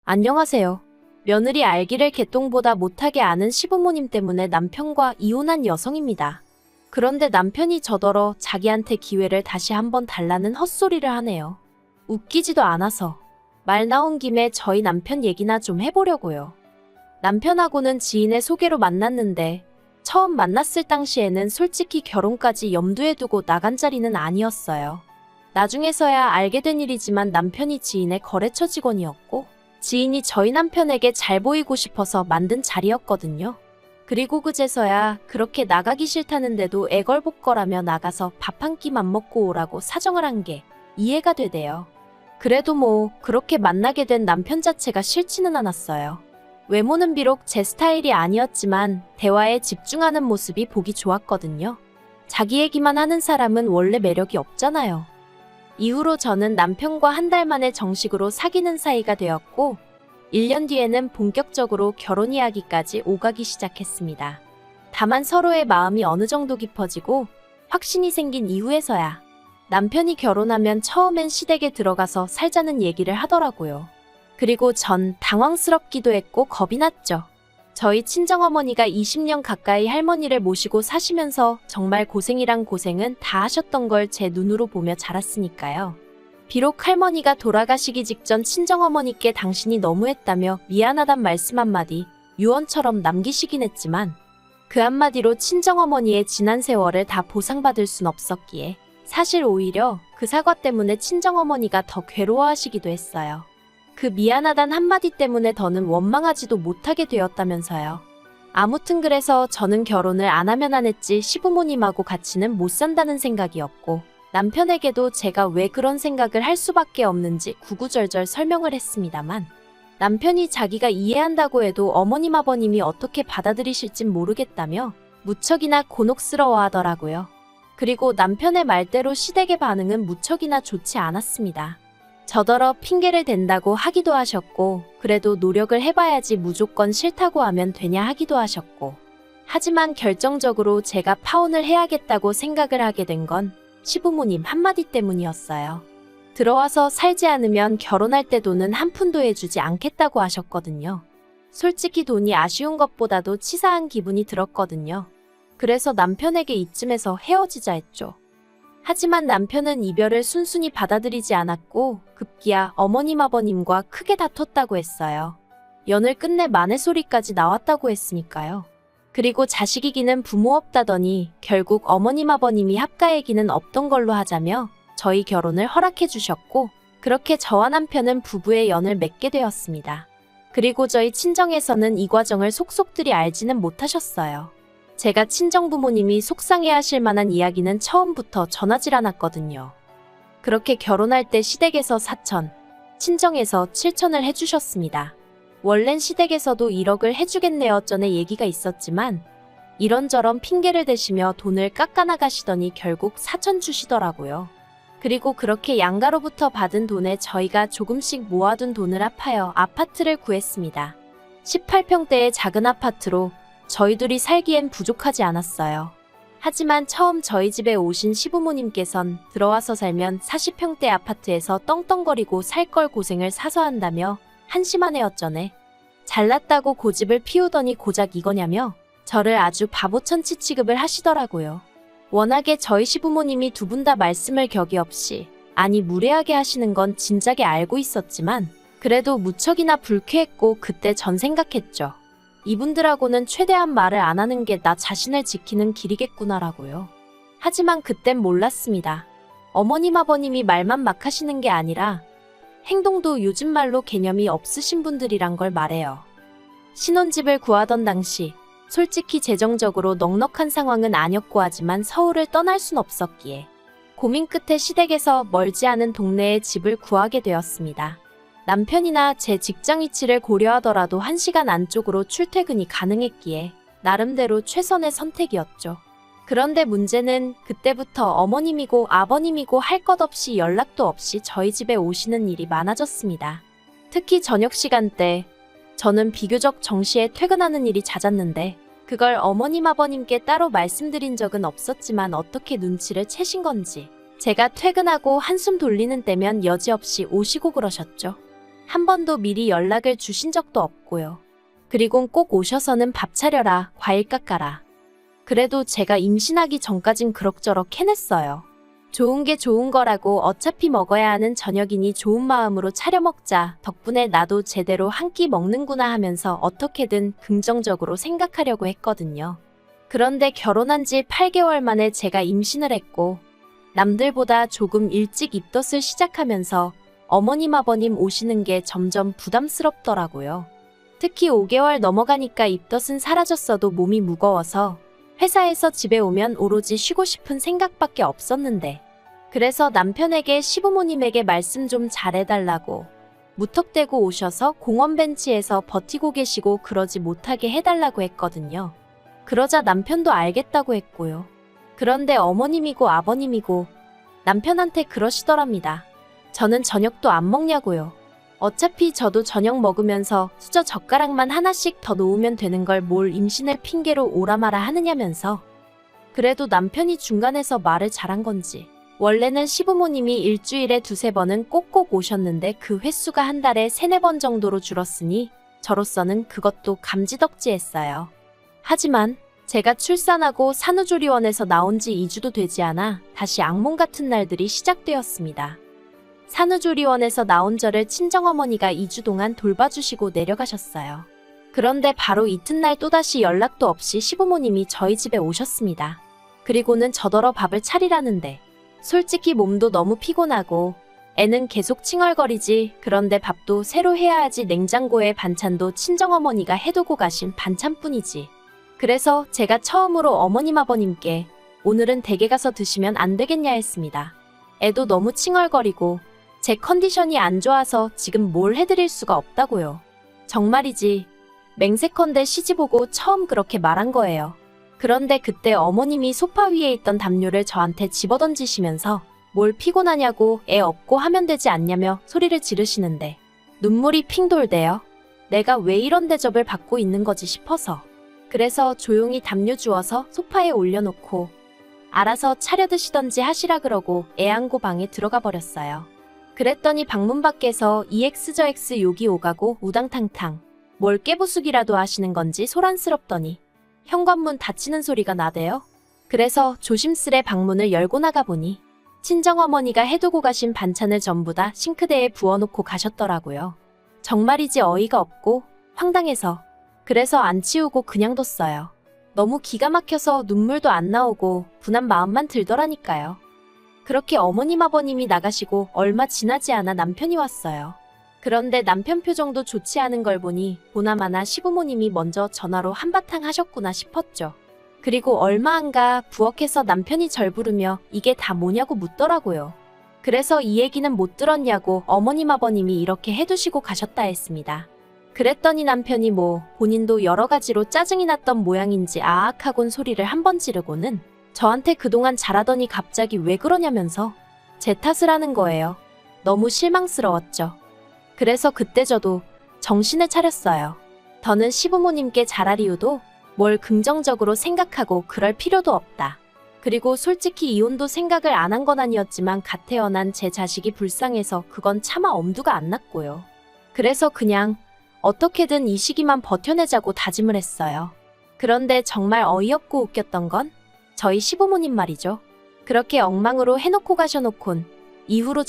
안녕하세요. 며느리 알기를 개똥보다 못하게 아는 시부모님 때문에 남편과 이혼한 여성입니다. 그런데 남편이 저더러 자기한테 기회를 다시 한번 달라는 헛소리를 하네요. 웃기지도 않아서. 말 나온 김에 저희 남편 얘기나 좀 해보려고요. 남편하고는 지인의 소개로 만났는데 처음 만났을 당시에는 솔직히 결혼까지 염두에 두고 나간 자리는 아니었어요. 나중에서야 알게 된 일이지만 남편이 지인의 거래처 직원이었고 지인이 저희 남편에게 잘 보이고 싶어서 만든 자리였거든요. 그리고 그제서야 그렇게 나가기 싫다는데도 애걸복걸하며 나가서 밥 한 끼만 먹고 오라고 사정을 한 게 이해가 되대요. 그래도 뭐 그렇게 만나게 된 남편 자체가 싫지는 않았어요. 외모는 비록 제 스타일이 아니었지만 대화에 집중하는 모습이 보기 좋았거든요. 자기 얘기만 하는 사람은 원래 매력이 없잖아요. 이후로 저는 남편과 한 달 만에 정식으로 사귀는 사이가 되었고 1년 뒤에는 본격적으로 결혼 이야기까지 오가기 시작했습니다. 다만 서로의 마음이 어느 정도 깊어지고 확신이 생긴 이후에서야 남편이 결혼하면 처음엔 시댁에 들어가서 살자는 얘기를 하더라고요. 그리고 전 당황스럽기도 했고 겁이 났죠. 저희 친정어머니가 20년 가까이 할머니를 모시고 사시면서 정말 고생이란 고생은 다 하셨던 걸 제 눈으로 보며 자랐으니까요. 비록 할머니가 돌아가시기 직전 친정어머니께 당신이 너무했다며 미안하단 말씀 한마디 유언처럼 남기시긴 했지만 그 한마디로 친정어머니의 지난 세월을 다 보상받을 순 없었기에 사실 오히려 그 사과 때문에 친정어머니가 더 괴로워하시기도 했어요. 그 미안하단 한마디 때문에 더는 원망하지도 못하게 되었다면서요. 아무튼 그래서 저는 결혼을 안 하면 안 했지 시부모님하고 같이는 못 산다는 생각이었고 남편에게도 제가 왜 그런 생각을 할 수밖에 없는지 구구절절 설명을 했습니다만 남편이 자기가 이해한다고 해도 어머님 아버님이 어떻게 받아들이실진 모르겠다며 무척이나 곤혹스러워 하더라고요. 그리고 남편의 말대로 시댁의 반응은 무척이나 좋지 않았습니다. 저더러 핑계를 댄다고 하기도 하셨고 그래도 노력을 해봐야지 무조건 싫다고 하면 되냐 하기도 하셨고 하지만 결정적으로 제가 파혼을 해야겠다고 생각을 하게 된 건 시부모님 한마디 때문이었어요. 들어와서 살지 않으면 결혼할 때 돈은 한 푼도 해주지 않겠다고 하셨거든요. 솔직히 돈이 아쉬운 것보다도 치사한 기분이 들었거든요. 그래서 남편에게 이쯤에서 헤어지자 했죠. 하지만 남편은 이별을 순순히 받아들이지 않았고 급기야 어머님 아버님과 크게 다퉜다고 했어요. 연을 끝내 만에 소리까지 나왔다고 했으니까요. 그리고 자식 얘기는 부모 없다더니 결국 어머님 아버님이 합가 얘기는 없던 걸로 하자며 저희 결혼을 허락해 주셨고 그렇게 저와 남편은 부부의 연을 맺게 되었습니다. 그리고 저희 친정에서는 이 과정을 속속들이 알지는 못하셨어요. 제가 친정부모님이 속상해하실 만한 이야기는 처음부터 전하질 않았거든요. 그렇게 결혼할 때 시댁에서 4천, 친정에서 7천을 해주셨습니다. 원래는 시댁에서도 1억을 해주겠네요 전에 얘기가 있었지만 이런저런 핑계를 대시며 돈을 깎아나가시더니 결국 4천 주시더라고요. 그리고 그렇게 양가로부터 받은 돈에 저희가 조금씩 모아둔 돈을 합하여 아파트를 구했습니다. 18평대의 작은 아파트로 저희 둘이 살기엔 부족하지 않았어요. 하지만 처음 저희 집에 오신 시부모님께선 들어와서 살면 40평대 아파트에서 떵떵거리고 살 걸 고생을 사서 한다며 한심한 애어쩌네. 잘났다고 고집을 피우더니 고작 이거냐며 저를 아주 바보천치 취급을 하시더라고요. 워낙에 저희 시부모님이 두 분 다 말씀을 격이 없이 아니 무례하게 하시는 건 진작에 알고 있었지만 그래도 무척이나 불쾌했고 그때 전 생각했죠. 이분들하고는 최대한 말을 안 하는 게 나 자신을 지키는 길이겠구나라고요. 하지만 그땐 몰랐습니다. 어머님 아버님이 말만 막 하시는 게 아니라 행동도 요즘 말로 개념이 없으신 분들이란 걸 말해요. 신혼집을 구하던 당시 솔직히 재정적으로 넉넉한 상황은 아니었고 하지만 서울을 떠날 순 없었기에 고민 끝에 시댁에서 멀지 않은 동네에 집을 구하게 되었습니다. 남편이나 제 직장 위치를 고려하더라도 1시간 안쪽으로 출퇴근이 가능했기에 나름대로 최선의 선택이었죠. 그런데 문제는 그때부터 어머님이고 아버님이고 할 것 없이 연락도 없이 저희 집에 오시는 일이 많아졌습니다. 특히 저녁 시간대 저는 비교적 정시에 퇴근하는 일이 잦았는데 그걸 어머님 아버님께 따로 말씀드린 적은 없었지만 어떻게 눈치를 채신 건지 제가 퇴근하고 한숨 돌리는 때면 여지없이 오시고 그러셨죠. 한 번도 미리 연락을 주신 적도 없고요. 그리곤 꼭 오셔서는 밥 차려라, 과일 깎아라. 그래도 제가 임신하기 전까진 그럭저럭 해냈어요. 좋은 게 좋은 거라고 어차피 먹어야 하는 저녁이니 좋은 마음으로 차려 먹자. 덕분에 나도 제대로 한 끼 먹는구나 하면서 어떻게든 긍정적으로 생각하려고 했거든요. 그런데 결혼한 지 8개월 만에 제가 임신을 했고 남들보다 조금 일찍 입덧을 시작하면서 어머님 아버님 오시는 게 점점 부담스럽더라고요. 특히 5개월 넘어가니까 입덧은 사라졌어도 몸이 무거워서 회사에서 집에 오면 오로지 쉬고 싶은 생각밖에 없었는데 그래서 남편에게 시부모님에게 말씀 좀 잘해달라고 무턱대고 오셔서 공원 벤치에서 버티고 계시고 그러지 못하게 해달라고 했거든요. 그러자 남편도 알겠다고 했고요. 그런데 어머님이고 아버님이고 남편한테 그러시더랍니다. 저는 저녁도 안 먹냐고요. 어차피 저도 저녁 먹으면서 수저 젓가락만 하나씩 더 놓으면 되는 걸 뭘 임신을 핑계로 오라마라 하느냐면서. 그래도 남편이 중간에서 말을 잘한 건지 원래는 시부모님이 일주일에 2-3번은 꼭꼭 오셨는데 그 횟수가 한 달에 3-4번 정도로 줄었으니 저로서는 그것도 감지덕지했어요. 하지만 제가 출산하고 산후조리원에서 나온 지 2주도 되지 않아 다시 악몽 같은 날들이 시작되었습니다. 산후조리원에서 나온 저를 친정어머니가 2주 동안 돌봐주시고 내려가셨어요. 그런데 바로 이튿날 또다시 연락도 없이 시부모님이 저희 집에 오셨습니다. 그리고는 저더러 밥을 차리라는데 솔직히 몸도 너무 피곤하고 애는 계속 칭얼거리지. 그런데 밥도 새로 해야 하지. 냉장고에 반찬도 친정어머니가 해두고 가신 반찬뿐이지. 그래서 제가 처음으로 어머님 아버님께 오늘은 댁에 가서 드시면 안 되겠냐 했습니다. 애도 너무 칭얼거리고 제 컨디션이 안 좋아서 지금 뭘 해드릴 수가 없다고요. 정말이지. 맹세컨대 시집오고 처음 그렇게 말한 거예요. 그런데 그때 어머님이 소파 위에 있던 담요를 저한테 집어던지시면서 뭘 피곤하냐고 애 업고 하면 되지 않냐며 소리를 지르시는데 눈물이 핑 돌대요. 내가 왜 이런 대접을 받고 있는 거지 싶어서. 그래서 조용히 담요 주워서 소파에 올려놓고 알아서 차려 드시던지 하시라 그러고 애 안고 방에 들어가 버렸어요. 그랬더니 방문 밖에서 EX 저 X 욕이 오가고 우당탕탕 뭘 깨부수기라도 하시는 건지 소란스럽더니 현관문 닫히는 소리가 나대요. 그래서 조심스레 방문을 열고 나가보니 친정어머니가 해두고 가신 반찬을 전부 다 싱크대에 부어놓고 가셨더라고요. 정말이지 어이가 없고 황당해서 그래서 안 치우고 그냥 뒀어요. 너무 기가 막혀서 눈물도 안 나오고 분한 마음만 들더라니까요. 그렇게 어머님 아버님이 나가시고 얼마 지나지 않아 남편이 왔어요. 그런데 남편 표정도 좋지 않은 걸 보니 보나마나 시부모님이 먼저 전화로 한바탕 하셨구나 싶었죠. 그리고 얼마 안 가 부엌에서 남편이 절 부르며 이게 다 뭐냐고 묻더라고요. 그래서 이 얘기는 못 들었냐고 어머님 아버님이 이렇게 해두시고 가셨다 했습니다. 그랬더니 남편이 본인도 여러 가지로 짜증이 났던 모양인지 아악하곤 소리를 한 번 지르고는 저한테 그동안 잘하더니 갑자기 왜 그러냐면서 제 탓을 하는 거예요. 너무 실망스러웠죠. 그래서 그때 저도 정신을 차렸어요. 더는 시부모님께 잘할 이유도 뭘 긍정적으로 생각하고 그럴 필요도 없다. 그리고 솔직히 이혼도 생각을 안 한 건 아니었지만 갓 태어난 제 자식이 불쌍해서 그건 차마 엄두가 안 났고요. 그래서 그냥 어떻게든 이 시기만 버텨내자고 다짐을 했어요. 그런데 정말 어이없고 웃겼던 건 저희 시부모님 말이죠. 그렇게 엉망으로 해놓고 가셔놓곤 이후로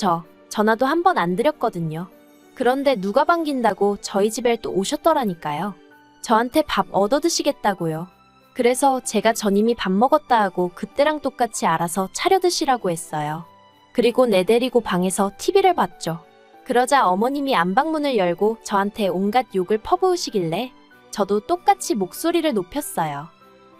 전화도 한 번 안 드렸거든요. 그런데 누가 반긴다고 저희 집에 또 오셨더라니까요. 저한테 밥 얻어드시겠다고요. 그래서 제가 전임이 밥 먹었다 하고 그때랑 똑같이 알아서 차려 드시라고 했어요. 그리고 내 데리고 방에서 TV를 봤죠. 그러자 어머님이 안방문을 열고 저한테 온갖 욕을 퍼부으시길래 저도 똑같이 목소리를 높였어요.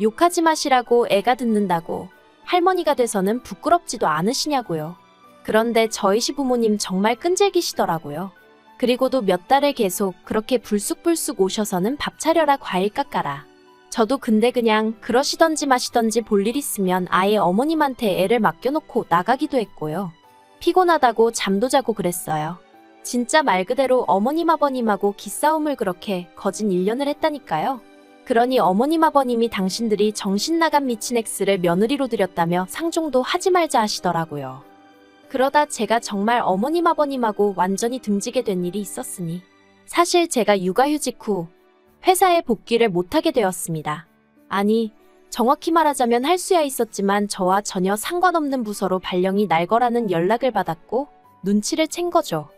욕하지 마시라고 애가 듣는다고 할머니가 돼서는 부끄럽지도 않으시냐고요. 그런데 저희 시부모님 정말 끈질기시더라고요. 그리고도 몇 달을 계속 그렇게 불쑥불쑥 오셔서는 밥 차려라 과일 깎아라. 저도 근데 그냥 그러시던지 마시던지 볼 일 있으면 아예 어머님한테 애를 맡겨놓고 나가기도 했고요. 피곤하다고 잠도 자고 그랬어요. 진짜 말 그대로 어머님 아버님하고 기싸움을 그렇게 거진 1년을 했다니까요. 그러니 어머님 아버님이 당신들이 정신 나간 미친 X를 며느리로 들였다며 상종도 하지 말자 하시더라고요. 그러다 제가 정말 어머님 아버님하고 완전히 등지게 된 일이 있었으니 사실 제가 육아휴직 후 회사에 복귀를 못하게 되었습니다. 아니, 정확히 말하자면 할 수야 있었지만 저와 전혀 상관없는 부서로 발령이 날 거라는 연락을 받았고 눈치를 챈 거죠.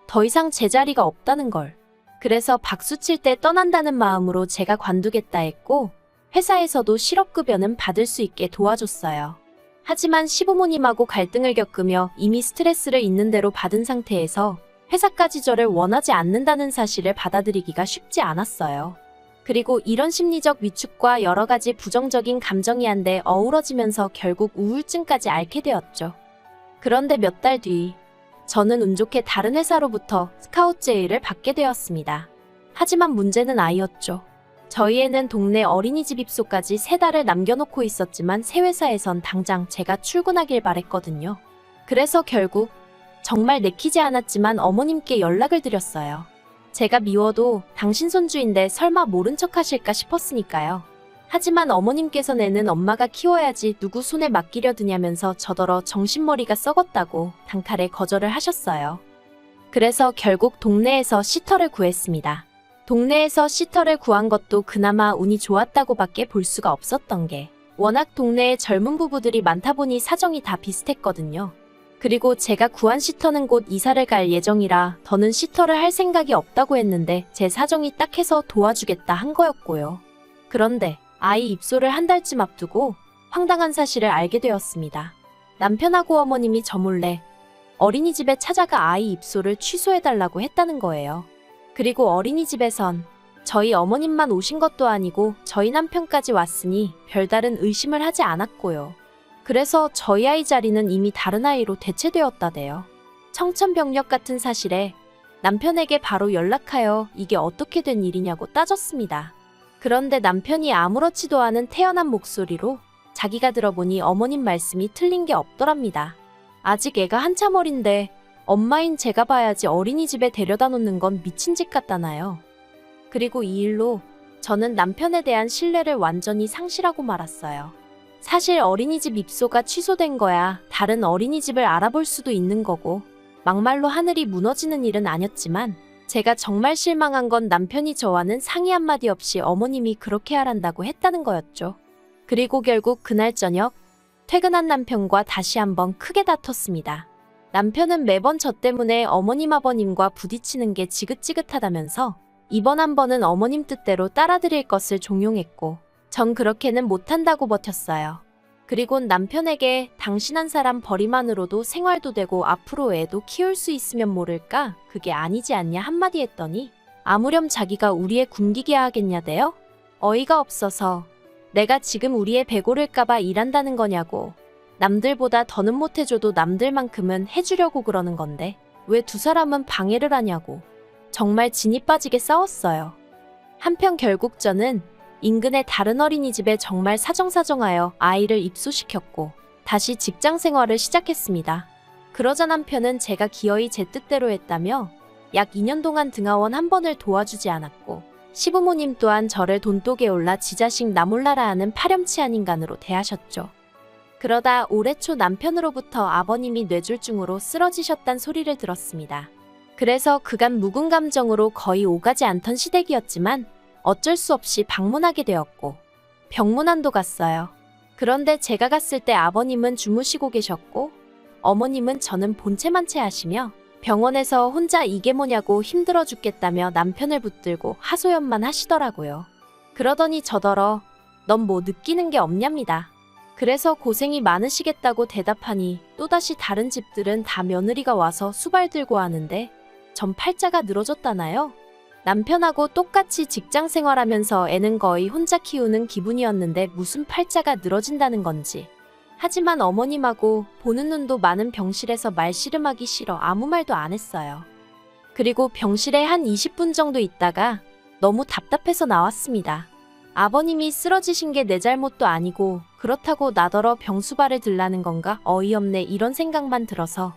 더 이상 제 자리가 없다는 걸. 그래서 박수 칠 때 떠난다는 마음으로 제가 관두겠다 했고 회사에서도 실업급여는 받을 수 있게 도와줬어요. 하지만 시부모님하고 갈등을 겪으며 이미 스트레스를 있는 대로 받은 상태에서 회사까지 저를 원하지 않는다는 사실을 받아들이기가 쉽지 않았어요. 그리고 이런 심리적 위축과 여러 가지 부정적인 감정이 한데 어우러지면서 결국 우울증까지 앓게 되었죠. 그런데 몇 달 뒤, 저는 운 좋게 다른 회사로부터 스카웃 제의를 받게 되었습니다. 하지만 문제는 아이였죠. 저희 애는 동네 어린이집 입소까지 3달을 남겨놓고 있었지만 새 회사에선 당장 제가 출근하길 바랬거든요. 그래서 결국 정말 내키지 않았지만 어머님께 연락을 드렸어요. 제가 미워도 당신 손주인데 설마 모른 척 하실까 싶었으니까요. 하지만 어머님께서 내는 엄마가 키워야지 누구 손에 맡기려 드냐면서 저더러 정신머리가 썩었다고 단칼에 거절을 하셨어요. 그래서 결국 동네에서 시터를 구했습니다. 동네에서 시터를 구한 것도 그나마 운이 좋았다고밖에 볼 수가 없었던 게 워낙 동네에 젊은 부부들이 많다 보니 사정이 다 비슷했거든요. 그리고 제가 구한 시터는 곧 이사를 갈 예정이라 더는 시터를 할 생각이 없다고 했는데 제 사정이 딱해서 도와주겠다 한 거였고요. 그런데 아이 입소를 한 달쯤 앞두고 황당한 사실을 알게 되었습니다. 남편하고 어머님이 저 몰래 어린이집에 찾아가 아이 입소를 취소해달라고 했다는 거예요. 그리고 어린이집에선 저희 어머님만 오신 것도 아니고 저희 남편까지 왔으니 별다른 의심을 하지 않았고요. 그래서 저희 아이 자리는 이미 다른 아이로 대체되었다대요. 청천벽력 같은 사실에 남편에게 바로 연락하여 이게 어떻게 된 일이냐고 따졌습니다. 그런데 남편이 아무렇지도 않은 태연한 목소리로 자기가 들어보니 어머님 말씀이 틀린 게 없더랍니다. 아직 애가 한참 어린데 엄마인 제가 봐야지 어린이집에 데려다 놓는 건 미친 짓 같다나요. 그리고 이 일로 저는 남편에 대한 신뢰를 완전히 상실하고 말았어요. 사실 어린이집 입소가 취소된 거야 다른 어린이집을 알아볼 수도 있는 거고 막말로 하늘이 무너지는 일은 아니었지만 제가 정말 실망한 건 남편이 저와는 상의 한마디 없이 어머님이 그렇게 하란다고 했다는 거였죠. 그리고 결국 그날 저녁 퇴근한 남편과 다시 한번 크게 다퉜습니다. 남편은 매번 저 때문에 어머님 아버님과 부딪히는 게 지긋지긋하다면서 이번 한 번은 어머님 뜻대로 따라드릴 것을 종용했고 전 그렇게는 못한다고 버텼어요. 그리곤 남편에게 당신 한 사람 벌이만으로도 생활도 되고 앞으로 애도 키울 수 있으면 모를까 그게 아니지 않냐 한마디 했더니 아무렴 자기가 우리 애 굶기게 하겠냐대요? 어이가 없어서 내가 지금 우리 애 배고를까봐 일한다는 거냐고. 남들보다 더는 못해줘도 남들만큼은 해주려고 그러는 건데 왜 두 사람은 방해를 하냐고. 정말 진이 빠지게 싸웠어요. 한편 결국 저는 인근의 다른 어린이집에 정말 사정사정하여 아이를 입소시켰고 다시 직장 생활을 시작했습니다. 그러자 남편은 제가 기어이 제 뜻대로 했다며 약 2년 동안 등하원 한 번을 도와주지 않았고 시부모님 또한 저를 돈독에 올라 지 자식 나 몰라라 하는 파렴치한 인간으로 대하셨죠. 그러다 올해 초 남편으로부터 아버님이 뇌졸중으로 쓰러지셨단 소리를 들었습니다. 그래서 그간 묵은 감정으로 거의 오가지 않던 시댁이었지만 어쩔 수 없이 방문하게 되었고 병문안도 갔어요. 그런데 제가 갔을 때 아버님은 주무시고 계셨고 어머님은 저는 본체만체 하시며 병원에서 혼자 이게 뭐냐고 힘들어 죽겠다며 남편을 붙들고 하소연만 하시더라고요. 그러더니 저더러 넌 뭐 느끼는 게 없냐입니다. 그래서 고생이 많으시겠다고 대답하니 또다시 다른 집들은 다 며느리가 와서 수발 들고 하는데 전 팔자가 늘어졌다나요? 남편하고 똑같이 직장 생활하면서 애는 거의 혼자 키우는 기분이었는데 무슨 팔자가 늘어진다는 건지. 하지만 어머님하고 보는 눈도 많은 병실에서 말 씨름하기 싫어 아무 말도 안 했어요. 그리고 병실에 한 20분 정도 있다가 너무 답답해서 나왔습니다. 아버님이 쓰러지신 게 내 잘못도 아니고 그렇다고 나더러 병수발을 들라는 건가 어이없네 이런 생각만 들어서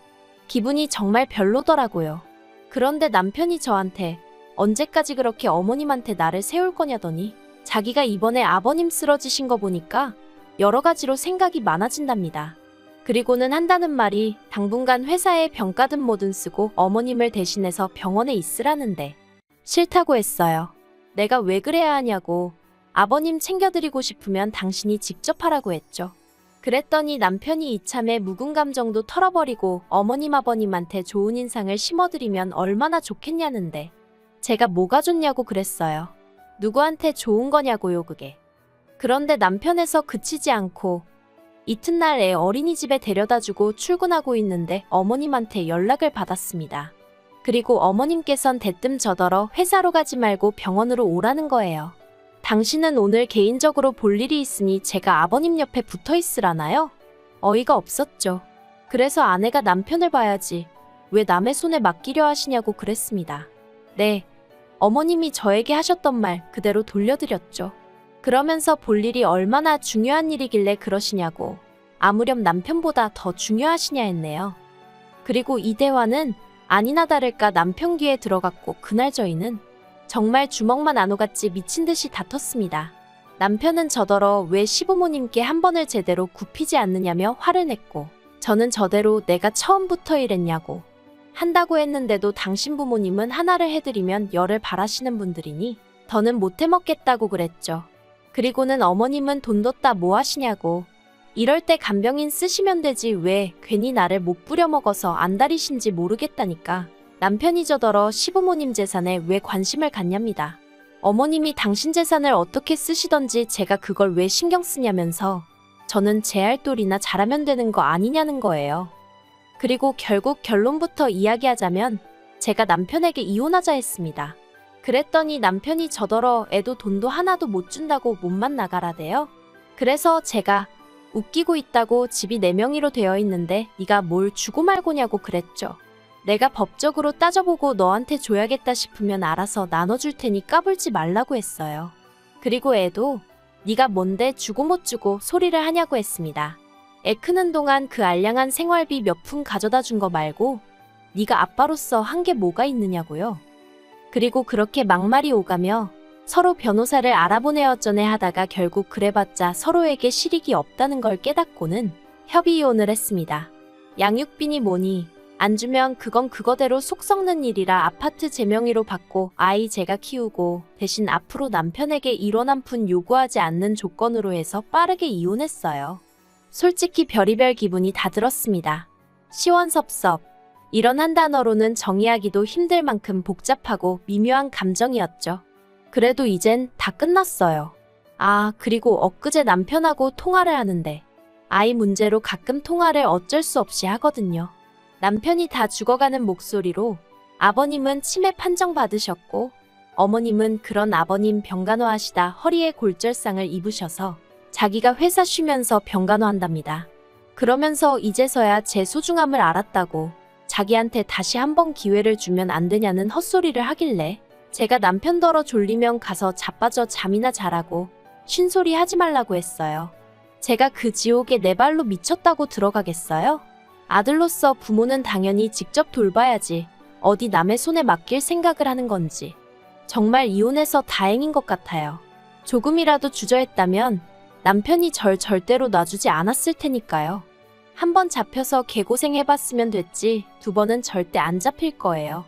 기분이 정말 별로더라고요. 그런데 남편이 저한테 언제까지 그렇게 어머님한테 나를 세울 거냐더니 자기가 이번에 아버님 쓰러지신 거 보니까 여러 가지로 생각이 많아진답니다. 그리고는 한다는 말이 당분간 회사에 병가든 뭐든 쓰고 어머님을 대신해서 병원에 있으라는데 싫다고 했어요. 내가 왜 그래야 하냐고. 아버님 챙겨드리고 싶으면 당신이 직접 하라고 했죠. 그랬더니 남편이 이참에 묵은 감정도 털어버리고 어머님 아버님한테 좋은 인상을 심어드리면 얼마나 좋겠냐는데 제가 뭐가 좋냐고 그랬어요. 누구한테 좋은 거냐고요 그게. 그런데 남편에서 그치지 않고 이튿날 애 어린이집에 데려다주고 출근하고 있는데 어머님한테 연락을 받았습니다. 그리고 어머님께선 대뜸 저더러 회사로 가지 말고 병원으로 오라는 거예요. 당신은 오늘 개인적으로 볼 일이 있으니 제가 아버님 옆에 붙어 있으라나요? 어이가 없었죠. 그래서 아내가 남편을 봐야지 왜 남의 손에 맡기려 하시냐고 그랬습니다. 네, 어머님이 저에게 하셨던 말 그대로 돌려드렸죠. 그러면서 볼 일이 얼마나 중요한 일이길래 그러시냐고. 아무렴 남편보다 더 중요하시냐 했네요. 그리고 이 대화는 아니나 다를까 남편 귀에 들어갔고 그날 저희는 정말 주먹만 안 오갔지 미친 듯이 다퉜습니다. 남편은 저더러 왜 시부모님께 한 번을 제대로 굽히지 않느냐며 화를 냈고 저는 저대로 내가 처음부터 이랬냐고. 한다고 했는데도 당신 부모님은 하나를 해드리면 열을 바라시는 분들이니 더는 못 해먹겠다고 그랬죠. 그리고는 어머님은 돈 뒀다 뭐 하시냐고. 이럴 때 간병인 쓰시면 되지 왜 괜히 나를 못 부려먹어서 안달이신지 모르겠다니까. 남편이 저더러 시부모님 재산에 왜 관심을 갖냐입니다. 어머님이 당신 재산을 어떻게 쓰시던지 제가 그걸 왜 신경 쓰냐면서 저는 제 할 도리나 잘하면 되는 거 아니냐는 거예요. 그리고 결국 결론부터 이야기하자면 제가 남편에게 이혼하자 했습니다. 그랬더니 남편이 저더러 애도 돈도 하나도 못 준다고 몸만 나가라대요. 그래서 제가 웃기고 있다고 집이 내 명의로 되어 있는데 네가 뭘 주고 말고냐고 그랬죠. 내가 법적으로 따져보고 너한테 줘야겠다 싶으면 알아서 나눠줄 테니 까불지 말라고 했어요. 그리고 애도 네가 뭔데 주고 못 주고 소리를 하냐고 했습니다. 애 크는 동안 그 알량한 생활비 몇 푼 가져다 준 거 말고 네가 아빠로서 한 게 뭐가 있느냐고요. 그리고 그렇게 막말이 오가며 서로 변호사를 알아보네 어쩌네 하다가 결국 그래봤자 서로에게 실익이 없다는 걸 깨닫고는 협의 이혼을 했습니다. 양육비니 뭐니 안 주면 그건 그거대로 속 썩는 일이라 아파트 제 명의로 받고 아이 제가 키우고 대신 앞으로 남편에게 1원 한 푼 요구하지 않는 조건으로 해서 빠르게 이혼했어요. 솔직히 별의별 기분이 다 들었습니다. 시원섭섭. 이런 한 단어로는 정의하기도 힘들 만큼 복잡하고 미묘한 감정이었죠. 그래도 이젠 다 끝났어요. 아, 그리고 엊그제 남편하고 통화를 하는데 아이 문제로 가끔 통화를 어쩔 수 없이 하거든요. 남편이 다 죽어가는 목소리로 아버님은 치매 판정 받으셨고 어머님은 그런 아버님 병간호하시다 허리에 골절상을 입으셔서 자기가 회사 쉬면서 병간호한답니다. 그러면서 이제서야 제 소중함을 알았다고 자기한테 다시 한 번 기회를 주면 안 되냐는 헛소리를 하길래 제가 남편더러 졸리면 가서 자빠져 잠이나 자라고 쉰소리 하지 말라고 했어요. 제가 그 지옥에 내 발로 미쳤다고 들어가겠어요? 아들로서 부모는 당연히 직접 돌봐야지 어디 남의 손에 맡길 생각을 하는 건지 정말 이혼해서 다행인 것 같아요. 조금이라도 주저했다면 남편이 절 절대로 놔주지 않았을 테니까요. 한 번 잡혀서 개고생 해봤으면 됐지 2번은 절대 안 잡힐 거예요.